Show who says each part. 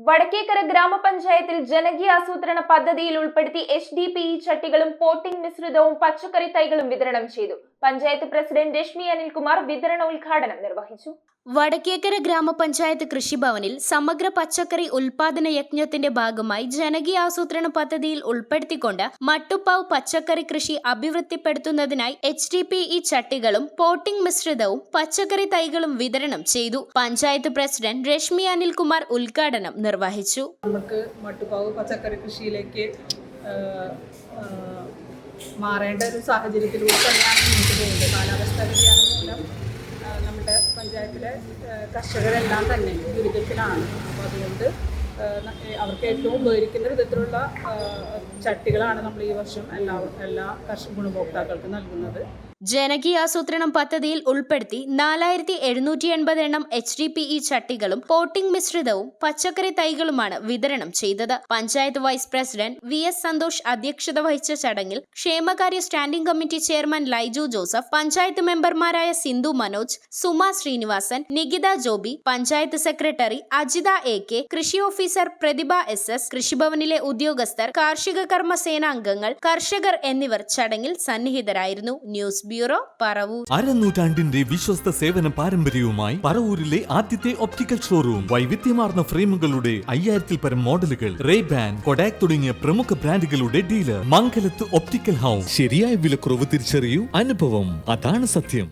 Speaker 1: വടക്കേക്കര ഗ്രാമപഞ്ചായത്തിൽ ജനകീയ ആസൂത്രണ പദ്ധതിയിൽ ഉൾപ്പെടുത്തി HDPE ചട്ടികളും പോട്ടിംഗ് മിശ്രിതവും പച്ചക്കറി തൈകളും വിതരണം ചെയ്തു. പഞ്ചായത്ത് പ്രസിഡന്റ് രശ്മി അനിൽകുമാർ വിതരണ ഉദ്ഘാടനം നിർവഹിച്ചു.
Speaker 2: വടക്കേക്കര ഗ്രാമപഞ്ചായത്ത് കൃഷിഭവനിൽ സമഗ്ര പച്ചക്കറി ഉൽപാദന യജ്ഞത്തിന്റെ ഭാഗമായി ജനകീയ ആസൂത്രണ പദ്ധതിയിൽ ഉൾപ്പെടുത്തിക്കൊണ്ട് മട്ടുപ്പാവ് പച്ചക്കറി കൃഷി അഭിവൃദ്ധിപ്പെടുത്തുന്നതിനായി HDPE ചട്ടികളും പോട്ടിംഗ് മിശ്രിതവും പച്ചക്കറി തൈകളും വിതരണം ചെയ്തു. പഞ്ചായത്ത് പ്രസിഡന്റ് രശ്മി അനിൽകുമാർ ഉദ്ഘാടനം നിർവഹിച്ചു.
Speaker 3: നമുക്ക് മട്ടുപ്പാവ് പച്ചക്കറി കൃഷിയിലേക്ക് മാറേണ്ട ഒരു സാഹചര്യത്തിലൂടെ തന്നെയാണ് മുന്നോട്ട് പോകുന്നത്. കാലാവസ്ഥാ വ്യതിയാനം മൂലം നമ്മുടെ പഞ്ചായത്തിലെ കർഷകരെല്ലാം തന്നെ ദുരിതത്തിലാണ്. അപ്പോൾ അതുകൊണ്ട് അവർക്ക് ഏറ്റവും ഉപകരിക്കുന്ന വിധത്തിലുള്ള ചട്ടികളാണ് നമ്മൾ ഈ വർഷം എല്ലാ കർഷക ഗുണഭോക്താക്കൾക്കും നൽകുന്നത്.
Speaker 2: ജനകീയ ആസൂത്രണം പദ്ധതിയിൽ ഉൾപ്പെടുത്തി 4780 എണ്ണം HDPE ചട്ടികളും പോട്ടിംഗ് മിശ്രിതവും പച്ചക്കറി തൈകളുമാണ് വിതരണം ചെയ്തത്. Panchayat vice president VS Santhosh അധ്യക്ഷത വഹിച്ച ചടങ്ങിൽ ക്ഷേമകാര്യ standing committee chairman Laiju Joseph, panchayat മെമ്പർമാരായ സിന്ധു മനോജ്, സുമ ശ്രീനിവാസൻ, നികിത ജോബി, പഞ്ചായത്ത് സെക്രട്ടറി അജിത AK, കൃഷി ഓഫീസർ പ്രതിഭ SS, കൃഷിഭവനിലെ ഉദ്യോഗസ്ഥർ, കാർഷിക കർമ്മ സേനാംഗങ്ങൾ, കർഷകർ എന്നിവർ ചടങ്ങിൽ സന്നിഹിതരായിരുന്നു. News bureau, Paravur.
Speaker 4: അരനൂറ്റാണ്ടിന്റെ വിശ്വസ്ത സേവന പാരമ്പര്യവുമായി പറവൂരിലെ ആദ്യത്തെ ഒപ്റ്റിക്കൽ ഷോറൂം. വൈവിധ്യമാർന്ന ഫ്രെയിമുകളുടെ 5000-ൽ പരം മോഡലുകൾ, റേ-ബാൻ, കൊഡാക് തുടങ്ങിയ പ്രമുഖ ബ്രാൻഡുകളുടെ ഡീലർ. മംഗലത്ത് ഒപ്റ്റിക്കൽ ഹൗസ്. ശരിയായ വിലക്കുറവ് തിരിച്ചറിയൂ, അനുഭവം അതാണ് സത്യം.